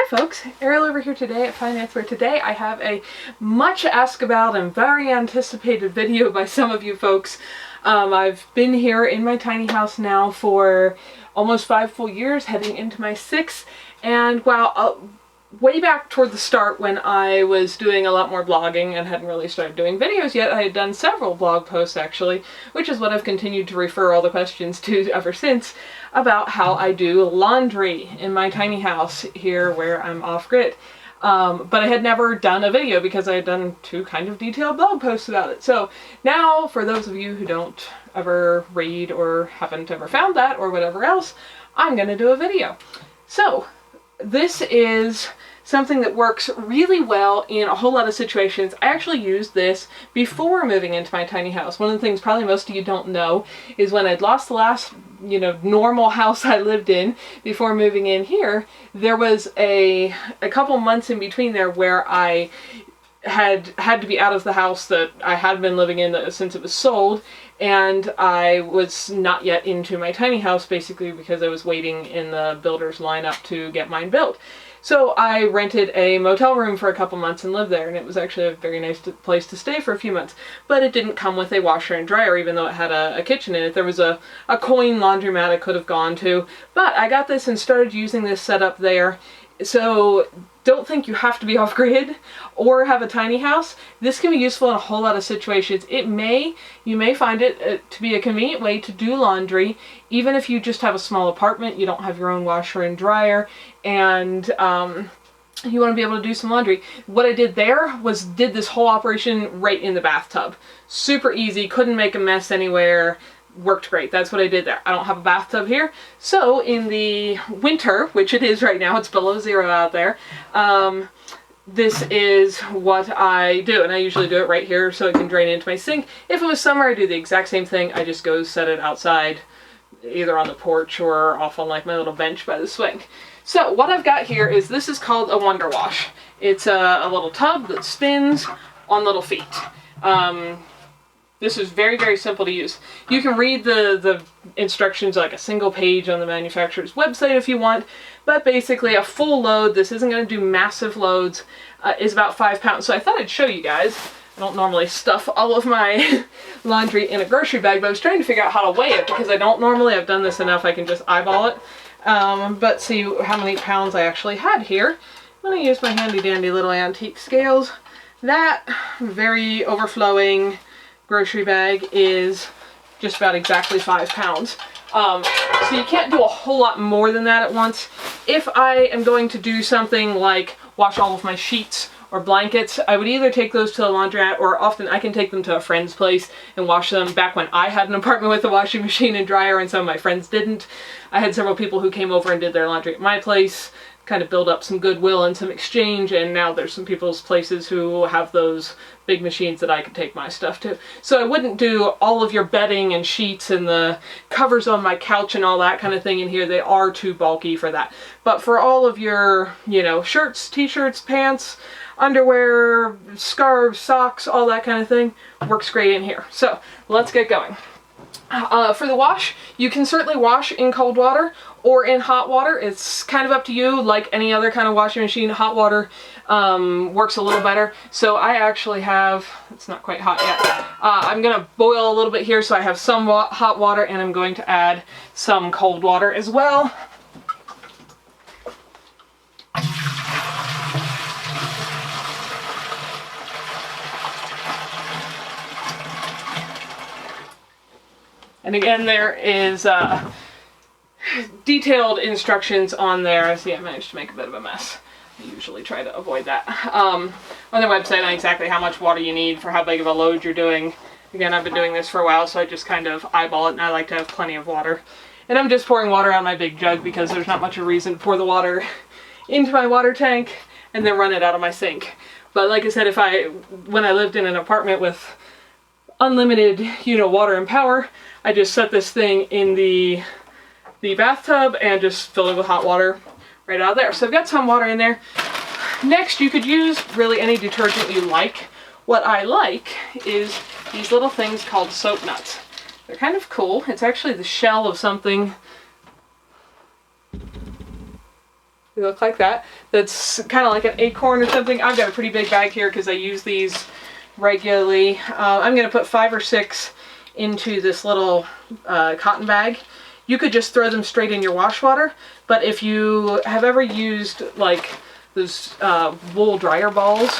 folks, Ariel over here today at Nyth, where today I have a much asked about and very anticipated video by some of you folks. I've been here in my tiny house now for almost 5 full years, heading into my 6th, and while way back toward the start when I was doing a lot more blogging and hadn't really started doing videos yet, I had done several blog posts actually, which is what I've continued to refer all the questions to ever since, about how I do laundry in my tiny house here where I'm off-grid. But I had never done a video because I had done 2 kind of detailed blog posts about it. So now, for those of you who don't ever read or haven't ever found that or whatever else, I'm gonna do a video. So this is something that works really well in a whole lot of situations. I actually used this before moving into my tiny house. One of the things probably most of you don't know is when I'd lost the last, normal house I lived in before moving in here, there was a couple months in between there where I had to be out of the house that I had been living in since it was sold, and I was not yet into my tiny house basically because I was waiting in the builder's lineup to get mine built. So I rented a motel room for a couple months and lived there, and it was actually a very nice place to stay for a few months. But it didn't come with a washer and dryer, even though it had a kitchen in it. There was a coin laundromat I could have gone to, but I got this and started using this setup there. So don't think you have to be off-grid or have a tiny house. This can be useful in a whole lot of situations. You may find it to be a convenient way to do laundry, even if you just have a small apartment, you don't have your own washer and dryer, and you want to be able to do some laundry. What I did there was did this whole operation right in the bathtub. Super easy, couldn't make a mess anywhere. Worked great. That's what I did there. I don't have a bathtub here, so in the winter, which it is right now, it's below 0 out there, this is what I do, and I usually do it right here so it can drain into my sink. If it was summer, I do the exact same thing. I just go set it outside, either on the porch or off on like my little bench by the swing. So what I've got here is, this is called a Wonder Wash. It's a little tub that spins on little feet. This is very, very simple to use. You can read the instructions like a single page on the manufacturer's website if you want, but basically a full load, this isn't going to do massive loads, is about 5 pounds. So I thought I'd show you guys. I don't normally stuff all of my laundry in a grocery bag, but I was trying to figure out how to weigh it because I don't normally. I've done this enough I can just eyeball it. But see how many pounds I actually had here. I'm going to use my handy dandy little antique scales. That very overflowing grocery bag is just about exactly 5 pounds. So you can't do a whole lot more than that at once. If I am going to do something like wash all of my sheets or blankets, I would either take those to the laundromat, or often I can take them to a friend's place and wash them. Back when I had an apartment with a washing machine and dryer and some of my friends didn't, I had several people who came over and did their laundry at my place, kind of build up some goodwill and some exchange, and now there's some people's places who have those big machines that I could take my stuff to. So I wouldn't do all of your bedding and sheets and the covers on my couch and all that kind of thing in here. They are too bulky for that. But for all of your, shirts, t-shirts, pants, underwear, scarves, socks, all that kind of thing, works great in here. So let's get going. For the wash, you can certainly wash in cold water or in hot water. It's kind of up to you. Like any other kind of washing machine, hot water works a little better. So I actually have, it's not quite hot yet, I'm going to boil a little bit here, so I have some hot water, and I'm going to add some cold water as well. And again, there is detailed instructions on there. See, I managed to make a bit of a mess. I usually try to avoid that. On their website on exactly how much water you need for how big of a load you're doing. Again, I've been doing this for a while, so I just kind of eyeball it, and I like to have plenty of water. And I'm just pouring water out of my big jug because there's not much of a reason to pour the water into my water tank and then run it out of my sink. But like I said, when I lived in an apartment with unlimited, water and power, I just set this thing in the bathtub and just fill it with hot water right out of there. So I've got some water in there. Next, you could use really any detergent you like. What I like is these little things called soap nuts. They're kind of cool. It's actually the shell of something They look like that. That's kind of like an acorn or something. I've got a pretty big bag here because I use these regularly. I'm going to put 5 or 6 into this little cotton bag. You could just throw them straight in your wash water, but if you have ever used like those wool dryer balls,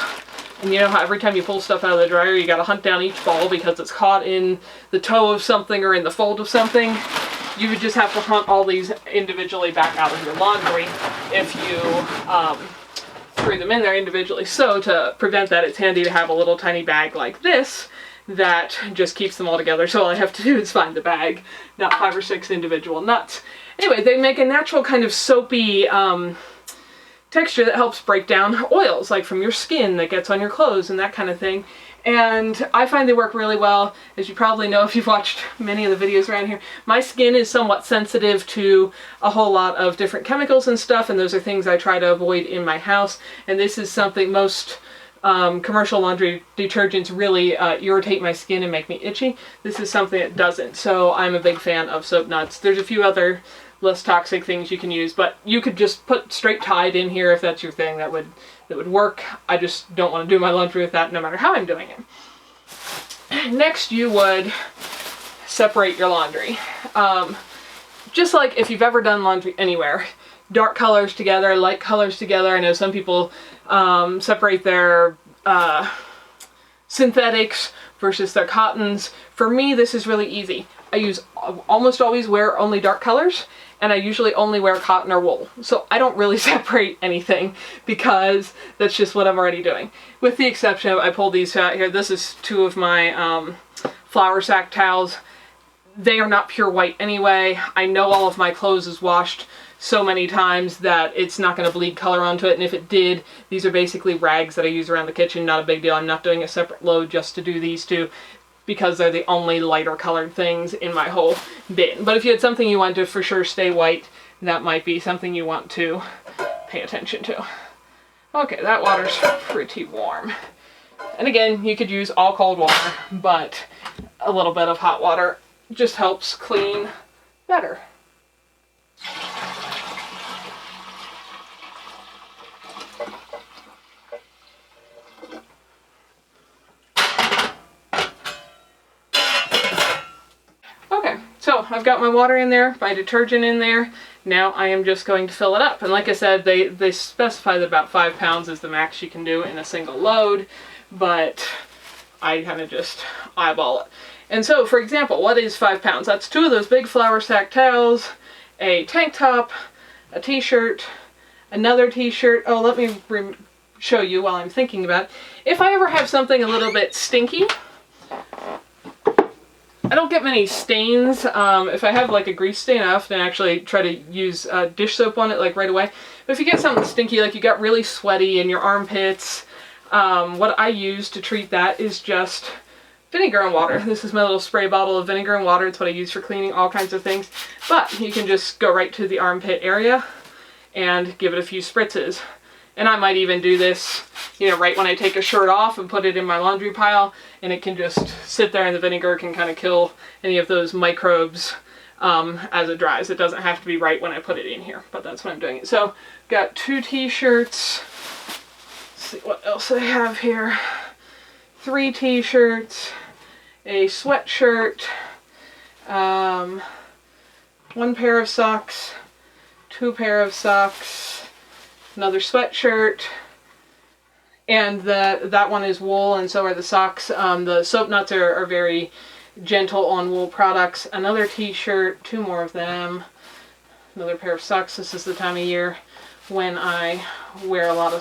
and you know how every time you pull stuff out of the dryer you gotta hunt down each ball because it's caught in the toe of something or in the fold of something, you would just have to hunt all these individually back out of your laundry if you threw them in there individually. So to prevent that, it's handy to have a little tiny bag like this that just keeps them all together. So all I have to do is find the bag, not 5 or 6 individual nuts. Anyway, they make a natural kind of soapy texture that helps break down oils, like from your skin that gets on your clothes and that kind of thing. And I find they work really well. As you probably know if you've watched many of the videos around here, my skin is somewhat sensitive to a whole lot of different chemicals and stuff, and those are things I try to avoid in my house. And this is something most commercial laundry detergents really irritate my skin and make me itchy. This is something that doesn't, so I'm a big fan of soap nuts. There's a few other less toxic things you can use, but you could just put straight Tide in here if that's your thing. That would work. I just don't want to do my laundry with that no matter how I'm doing it. Next, you would separate your laundry. Just like if you've ever done laundry anywhere, dark colors together, light colors together. I know some people separate their synthetics versus their cottons. For me, this is really easy. I almost always wear only dark colors, and I usually only wear cotton or wool. So I don't really separate anything because that's just what I'm already doing. With the exception of, I pulled these out here. This is 2 of my flour sack towels. They are not pure white anyway. I know all of my clothes is washed so many times that it's not going to bleed color onto it, and if it did, these are basically rags that I use around the kitchen. Not a big deal. I'm not doing a separate load just to do these 2, because they're the only lighter colored things in my whole bin. But if you had something you want to for sure stay white, that might be something you want to pay attention to. Okay, that water's pretty warm. And again, you could use all cold water, but a little bit of hot water just helps clean better. So I've got my water in there, my detergent in there. Now I am just going to fill it up. And like I said, they specify that about 5 pounds is the max you can do in a single load, but I kind of just eyeball it. And so, for example, what is 5 pounds? That's 2 of those big flour sack towels, a tank top, a t-shirt, another t-shirt. Oh, let me show you while I'm thinking about it. If I ever have something a little bit stinky, I don't get many stains. If I have like a grease stain, I often actually try to use dish soap on it like right away. But if you get something stinky, like you got really sweaty in your armpits, what I use to treat that is just vinegar and water. This is my little spray bottle of vinegar and water. It's what I use for cleaning all kinds of things. But you can just go right to the armpit area and give it a few spritzes. And I might even do this, you know, right when I take a shirt off and put it in my laundry pile, and it can just sit there and the vinegar can kind of kill any of those microbes as it dries. It doesn't have to be right when I put it in here, but that's when I'm doing it. So, got 2 t-shirts. Let's see what else I have here. 3 t-shirts, a sweatshirt, 1 pair of socks, 2 pair of socks, another sweatshirt, and that one is wool, and so are the socks. The soap nuts are very gentle on wool products. Another t-shirt, 2 more of them, another pair of socks. This is the time of year when I wear a lot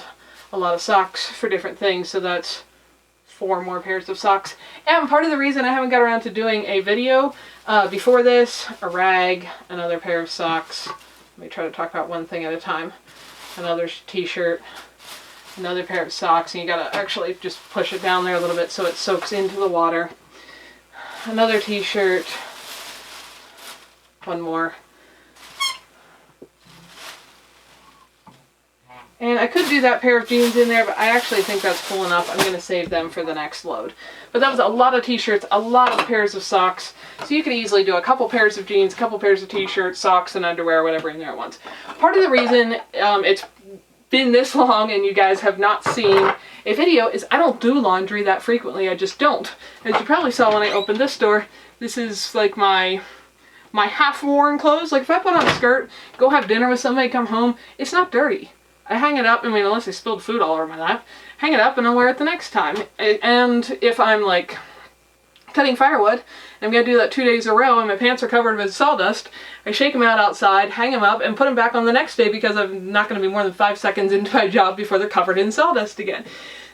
of socks for different things, so that's 4 more pairs of socks. And part of the reason I haven't got around to doing a video before this, a rag, another pair of socks. Let me try to talk about one thing at a time. Another t-shirt, another pair of socks, and you gotta actually just push it down there a little bit so it soaks into the water. Another t-shirt, 1 more, And I could do that pair of jeans in there, but I actually think that's full enough. I'm going to save them for the next load. But that was a lot of t-shirts, a lot of pairs of socks. So you could easily do a couple pairs of jeans, a couple pairs of t-shirts, socks, and underwear, whatever in there at once. Part of the reason it's been this long and you guys have not seen a video is I don't do laundry that frequently. I just don't. As you probably saw when I opened this door, this is like my half-worn clothes. Like if I put on a skirt, go have dinner with somebody, come home, it's not dirty. I hang it up, I mean, unless I spilled food all over my lap, hang it up and I'll wear it the next time. And if I'm like cutting firewood, and I'm going to do that 2 days in a row and my pants are covered with sawdust, I shake them out outside, hang them up, and put them back on the next day because I'm not going to be more than 5 seconds into my job before they're covered in sawdust again.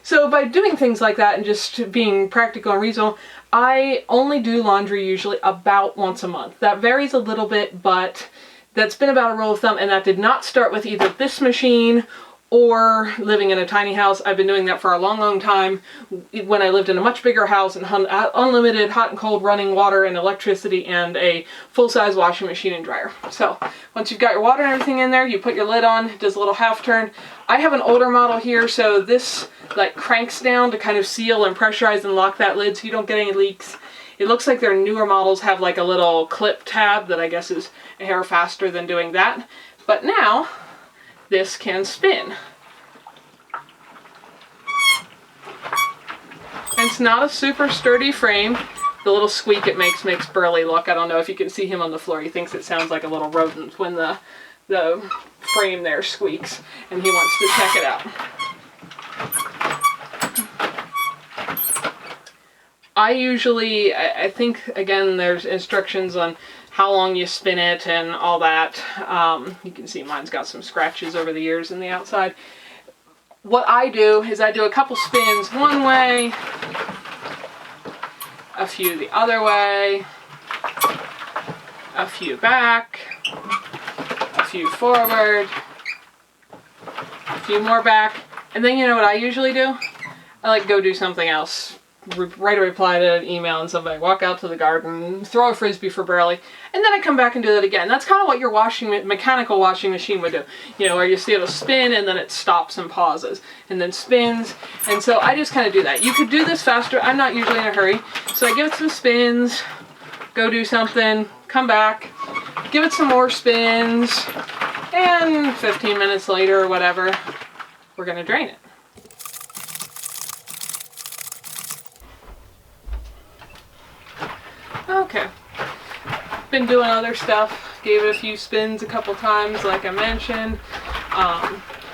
So by doing things like that and just being practical and reasonable, I only do laundry usually about once a month. That varies a little bit, but that's been about a rule of thumb, and that did not start with either this machine or living in a tiny house. I've been doing that for a long, long time when I lived in a much bigger house and had unlimited hot and cold running water and electricity and a full-size washing machine and dryer. So once you've got your water and everything in there, you put your lid on, it does a little half turn. I have an older model here, so this like cranks down to kind of seal and pressurize and lock that lid so you don't get any leaks. It looks like their newer models have like a little clip tab that I guess is a hair faster than doing that. But now, this can spin. And it's not a super sturdy frame. The little squeak it makes Burley look. I don't know if you can see him on the floor. He thinks it sounds like a little rodent when the frame there squeaks. And he wants to check it out. I think, again, there's instructions on how long you spin it and all that. You can see mine's got some scratches over the years in the outside. What I do is I do a couple spins one way, a few the other way, a few back, a few forward, a few more back, and then you know what I usually do? I like go do something else. Write a reply to an email and somebody, walk out to the garden, throw a frisbee for Burley, and then I come back and do that again. That's kind of what your mechanical washing machine would do. You know, where you see it'll spin and then it stops and pauses and then spins. And so I just kind of do that. You could do this faster. I'm not usually in a hurry. So I give it some spins, go do something, come back, give it some more spins, and 15 minutes later or whatever, we're going to drain it. Okay, been doing other stuff, gave it a few spins a couple times like I mentioned.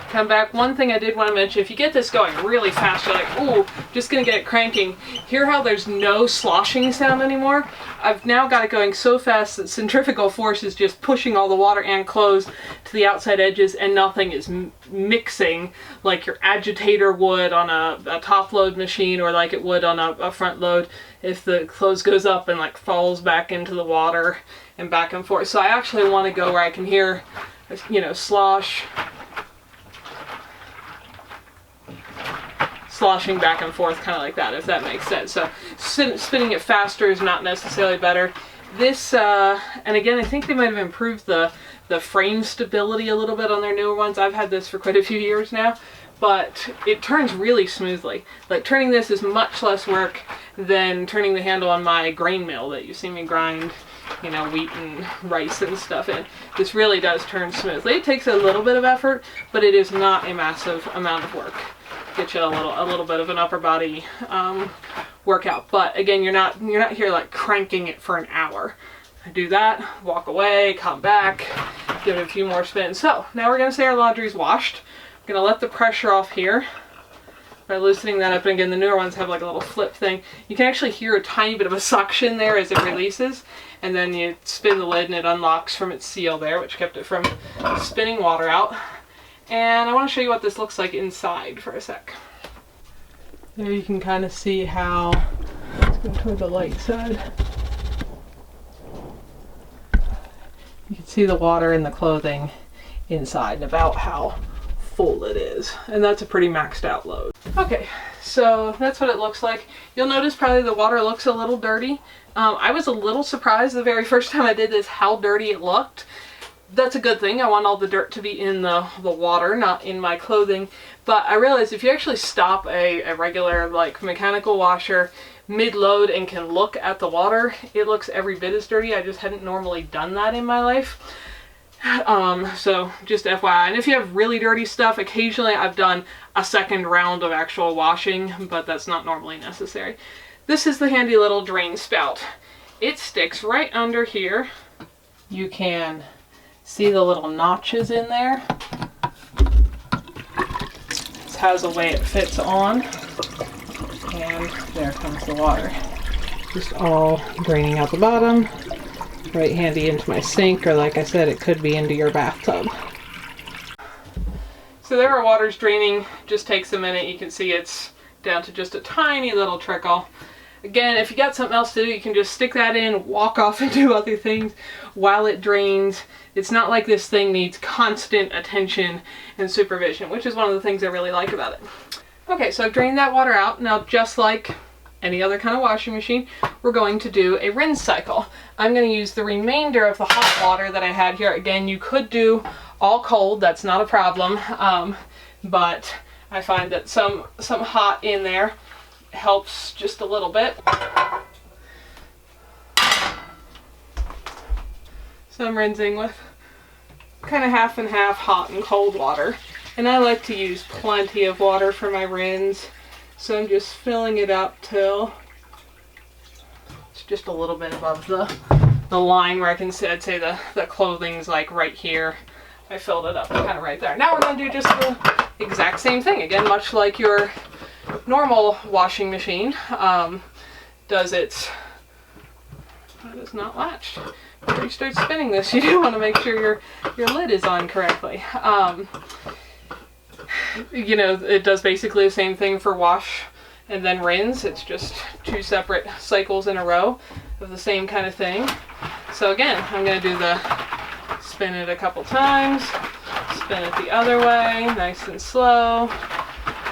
Come back. One thing I did want to mention, if you get this going really fast, you're like, ooh, just gonna get it cranking. Hear how there's no sloshing sound anymore? I've now got it going so fast that centrifugal force is just pushing all the water and clothes to the outside edges and nothing is mixing like your agitator would on a top load machine or like it would on a front load if the clothes goes up and like falls back into the water and back and forth. So I actually want to go where I can hear, you know, sloshing back and forth, kind of like that, if that makes sense. So spinning it faster is not necessarily better. This, and again, I think they might have improved the frame stability a little bit on their newer ones. I've had this for quite a few years now, but it turns really smoothly. Like turning this is much less work than turning the handle on my grain mill that you see me grind, you know, wheat and rice and stuff in. This really does turn smoothly. It takes a little bit of effort, but it is not a massive amount of work. Get you a little bit of an upper body workout. But again, you're not here like cranking it for an hour. I do that, walk away, come back, give it a few more spins. So now we're gonna say our laundry's washed. I'm gonna let the pressure off here by loosening that up. And again, the newer ones have like a little flip thing. You can actually hear a tiny bit of a suction there as it releases. And then you spin the lid and it unlocks from its seal there, which kept it from spinning water out. And I want to show you what this looks like inside for a sec. There you can kind of see how, let's go toward the light side. You can see the water in the clothing inside and about how full it is. And that's a pretty maxed out load. Okay, so that's what it looks like. You'll notice probably the water looks a little dirty. I was a little surprised the very first time I did this how dirty it looked. that's a good thing. I want all the dirt to be in the water, not in my clothing. But I realized if you actually stop a regular like mechanical washer mid-load and can look at the water, it looks every bit as dirty. I just hadn't normally done that in my life. So just FYI. And if you have really dirty stuff, occasionally I've done a second round of actual washing, but that's not normally necessary. This is the handy little drain spout. It sticks right under here. You can see the little notches in there. This has a way it fits on, and there comes the water. Just all draining out the bottom. Right handy into my sink, or like I said, it could be into your bathtub. So there our water's draining. Just takes a minute. You can see it's down to just a tiny little trickle. Again, if you got something else to do, you can just stick that in, walk off and do other things while it drains. It's not like this thing needs constant attention and supervision, which is one of the things I really like about it. Okay, so I've drained that water out. Now, just like any other kind of washing machine, we're going to do a rinse cycle. I'm going to use the remainder of the hot water that I had here. Again, you could do all cold, that's not a problem, but I find that some hot in there helps just a little bit. So I'm rinsing with kind of half and half hot and cold water, and I like to use plenty of water for my rinse. So I'm just filling it up till it's just a little bit above the line where I can say, I'd say the clothing's like right here. I filled it up kind of right there. Now we're going to do just the exact same thing. Again, much like your normal washing machine does its... That is not latched. Before you start spinning this, you do want to make sure your lid is on correctly. You know, it does basically the same thing for wash and then rinse. It's just two separate cycles in a row of the same kind of thing. So again, I'm going to do the spin it a couple times, spin it the other way, nice and slow,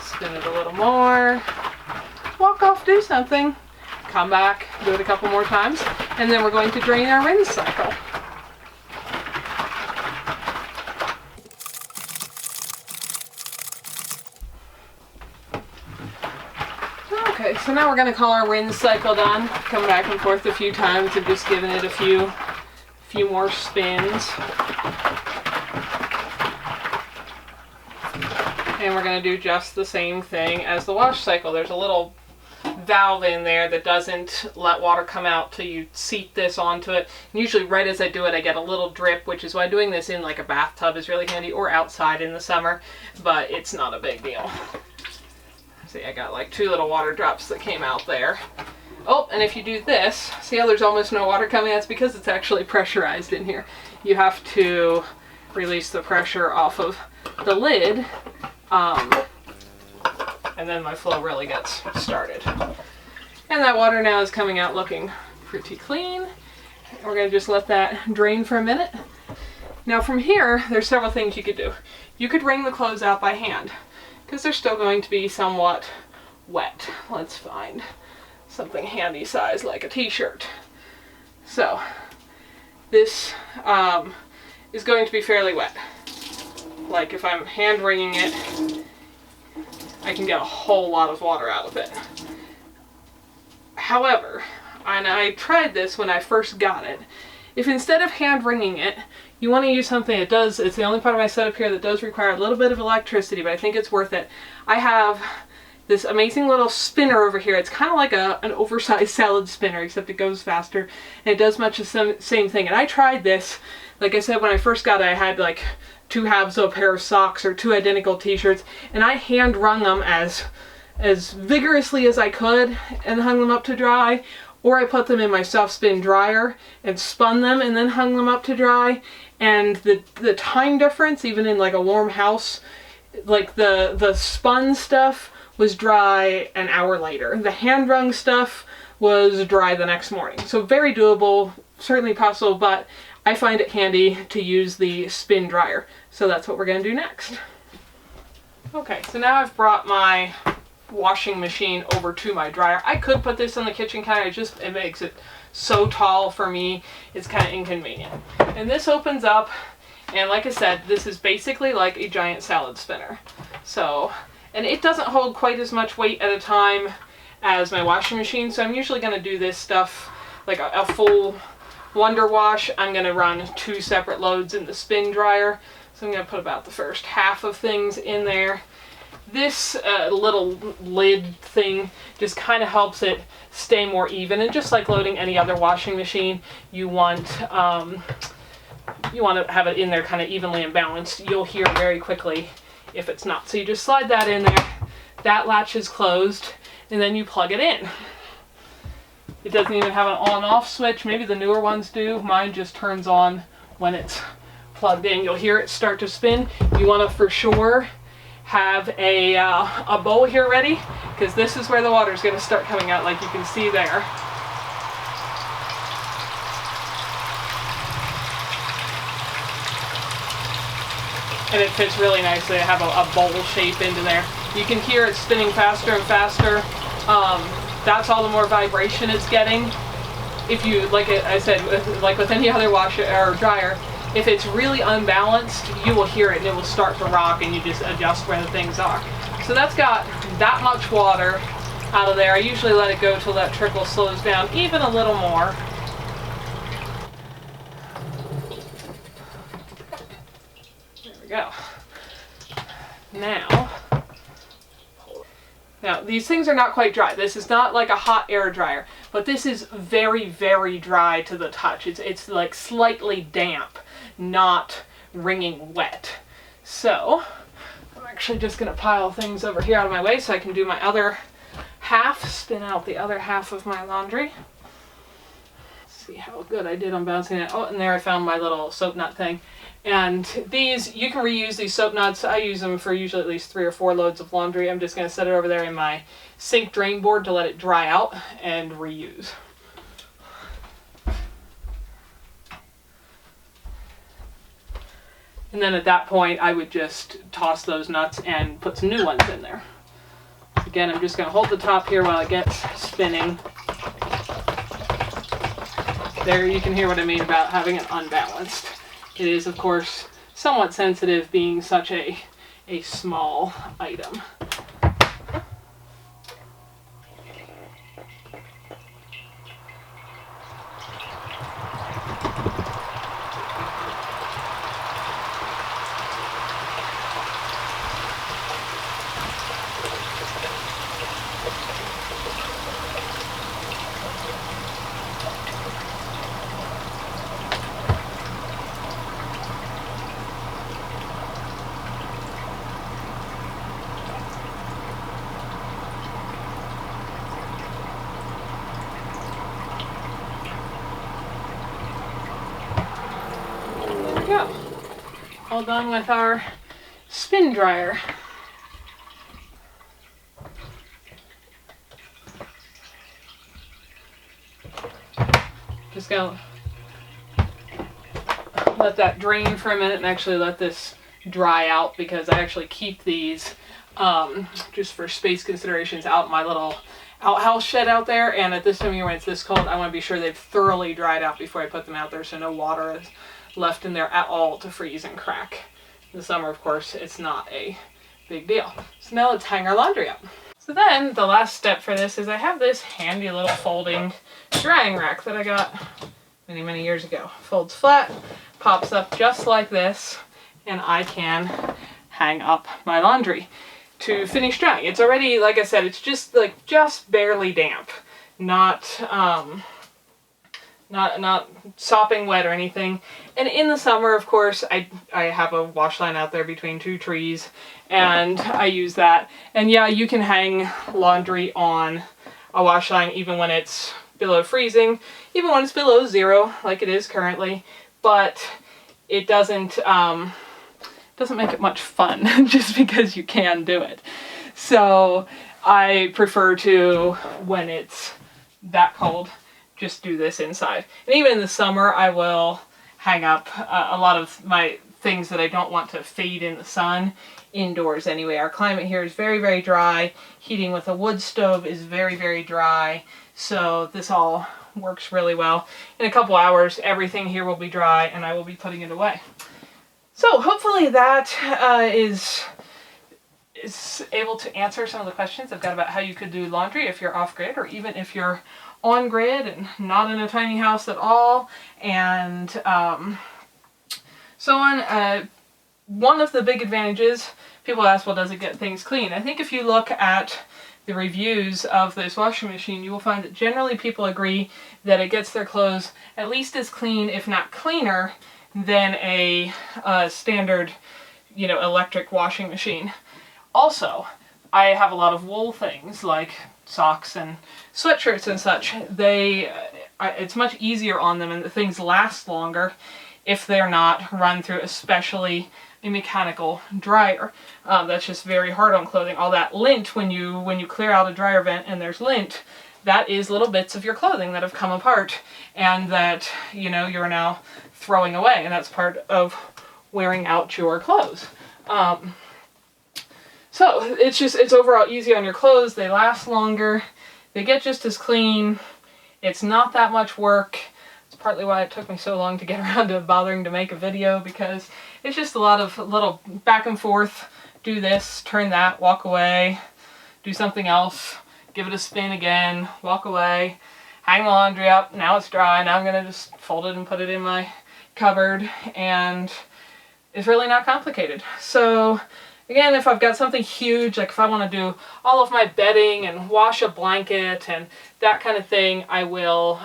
spin it a little more, walk off, do something, come back, do it a couple more times, and then we're going to drain our rinse cycle. Okay, so now we're going to call our rinse cycle done. Come back and forth a few times and just giving it a few more spins. And we're going to do just the same thing as the wash cycle. There's a little valve in there that doesn't let water come out till you seat this onto it. And usually right as I do it, I get a little drip, which is why doing this in like a bathtub is really handy, or outside in the summer, but it's not a big deal. See, I got like 2 little water drops that came out there. Oh, and if you do this, see how there's almost no water coming out? It's because it's actually pressurized in here. You have to release the pressure off of the lid, and then my flow really gets started. And that water now is coming out looking pretty clean. We're going to just let that drain for a minute. Now from here, there's several things you could do. You could wring the clothes out by hand, because they're still going to be somewhat wet. Let's find something handy size like a t-shirt. So this is going to be fairly wet. Like if I'm hand wringing it, I can get a whole lot of water out of it. However, and I tried this when I first got it, if instead of hand wringing it, you want to use something that does, it's the only part of my setup here that does require a little bit of electricity, but I think it's worth it. I have this amazing little spinner over here. It's kind of like an oversized salad spinner, except it goes faster, and it does much the same thing. And I tried this, like I said, when I first got it, I had like 2 halves of a pair of socks or 2 identical t-shirts, and I hand wrung them as vigorously as I could and hung them up to dry. Or I put them in my soft spin dryer and spun them and then hung them up to dry. And the time difference, even in like a warm house, like the spun stuff was dry an hour later. The hand wrung stuff was dry the next morning. So very doable, certainly possible, but I find it handy to use the spin dryer. So that's what we're going to do next. Okay, so now I've brought my washing machine over to my dryer. I could put this on the kitchen counter, it makes it so tall for me, it's kind of inconvenient. And this opens up, And like I said, this is basically like a giant salad spinner. So, and it doesn't hold quite as much weight at a time as my washing machine, so I'm usually going to do this stuff like a full Wonder Wash. I'm going to run 2 separate loads in the spin dryer. So I'm going to put about the first half of things in there. This little lid thing just kind of helps it stay more even, and just like loading any other washing machine, you want to have it in there kind of evenly and balanced. You'll hear very quickly if it's not. So you just slide that in there, that latch is closed, and then you plug it in. It doesn't even have an on-off switch. Maybe the newer ones do. Mine just turns on when it's plugged in. You'll hear it start to spin. You want to for sure have a bowl here ready, because this is where the water is going to start coming out, like you can see there. And it fits really nicely. I have a bowl shape into there. You can hear it spinning faster and faster. That's all the more vibration it's getting. If you, like I said, like with any other washer or dryer, if it's really unbalanced, you will hear it and it will start to rock, and you just adjust where the things are. So that's got that much water out of there. I usually let it go till that trickle slows down even a little more. There we go. Now these things are not quite dry. This is not like a hot air dryer, but this is very, very dry to the touch. It's like slightly damp, not wringing wet. So I'm actually just going to pile things over here out of my way so I can do my other half, spin out the other half of my laundry. Let's see how good I did on bouncing it. Oh, and there I found my little soap nut thing. And these, you can reuse these soap nuts. I use them for usually at least 3 or 4 loads of laundry. I'm just going to set it over there in my sink drain board to let it dry out and reuse. And then at that point, I would just toss those nuts and put some new ones in there. Again, I'm just going to hold the top here while it gets spinning. There, you can hear what I mean about having it unbalanced. It is, of course, somewhat sensitive, being such a small item. All done with our spin dryer. Just gonna let that drain for a minute and actually let this dry out, because I actually keep these just for space considerations out in my little outhouse shed out there, and at this time of year when it's this cold, I want to be sure they've thoroughly dried out before I put them out there, so no water is left in there at all to freeze and crack. In the summer, of course, it's not a big deal. So now let's hang our laundry up. So then the last step for this is I have this handy little folding drying rack that I got many, many years ago. Folds flat, pops up just like this, and I can hang up my laundry to finish drying. It's already, like I said, it's just barely damp, not sopping wet or anything. And in the summer, of course, I have a wash line out there between 2 trees, and I use that. And yeah, you can hang laundry on a wash line even when it's below freezing, even when it's below 0, like it is currently, but it doesn't make it much fun just because you can do it. So I prefer to, when it's that cold, just do this inside. And even in the summer, I will hang up a lot of my things that I don't want to fade in the sun indoors anyway. Our climate here is very, very dry. Heating with a wood stove is very, very dry. So this all works really well. In a couple hours, everything here will be dry and I will be putting it away. So hopefully that is able to answer some of the questions I've got about how you could do laundry if you're off-grid, or even if you're on grid and not in a tiny house at all, and so on. One of the big advantages, people ask, well, does it get things clean? I think if you look at the reviews of this washing machine, you will find that generally people agree that it gets their clothes at least as clean, if not cleaner, than a standard, electric washing machine. Also, I have a lot of wool things like socks and sweatshirts and such. It's much easier on them, and the things last longer if they're not run through especially a mechanical dryer. That's just very hard on clothing. All that lint, when you clear out a dryer vent and there's lint, that is little bits of your clothing that have come apart and that you're now throwing away, and that's part of wearing out your clothes. So it's overall easy on your clothes. They last longer. They get just as clean. It's not that much work. It's partly why it took me so long to get around to bothering to make a video, because it's just a lot of little back and forth. Do this, turn that, walk away, do something else, give it a spin again, walk away, hang the laundry up. Now it's dry. Now I'm going to just fold it and put it in my cupboard, and it's really not complicated. So again, if I've got something huge, like if I want to do all of my bedding and wash a blanket and that kind of thing, I will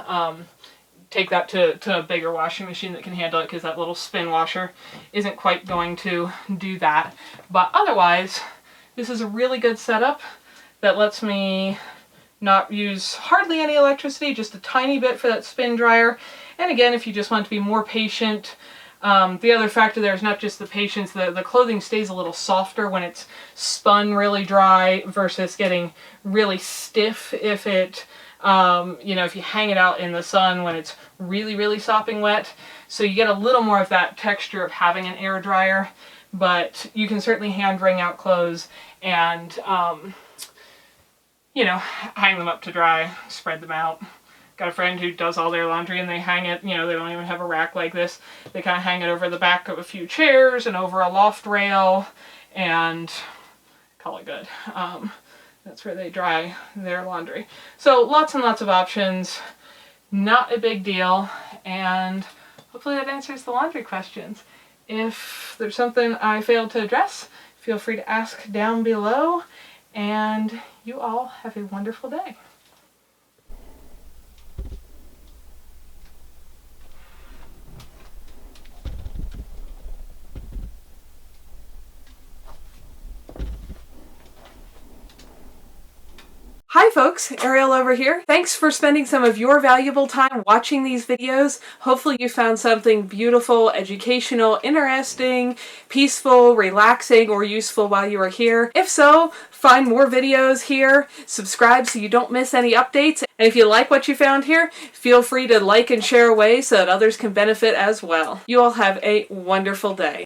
take that to a bigger washing machine that can handle it, because that little spin washer isn't quite going to do that. But otherwise, this is a really good setup that lets me not use hardly any electricity, just a tiny bit for that spin dryer. And again, if you just want to be more patient, the other factor there is not just the patience. The clothing stays a little softer when it's spun really dry versus getting really stiff if it, if you hang it out in the sun when it's really, really sopping wet. So you get a little more of that texture of having an air dryer, but you can certainly hand wring out clothes and, hang them up to dry, spread them out. Got a friend who does all their laundry and they hang it, they don't even have a rack like this. They kind of hang it over the back of a few chairs and over a loft rail and call it good. That's where they dry their laundry. So lots and lots of options, not a big deal, and hopefully that answers the laundry questions. If there's something I failed to address, feel free to ask down below, and you all have a wonderful day. Hi folks, Ariel over here. Thanks for spending some of your valuable time watching these videos. Hopefully you found something beautiful, educational, interesting, peaceful, relaxing, or useful while you were here. If so, find more videos here, subscribe so you don't miss any updates, and if you like what you found here, feel free to like and share away so that others can benefit as well. You all have a wonderful day.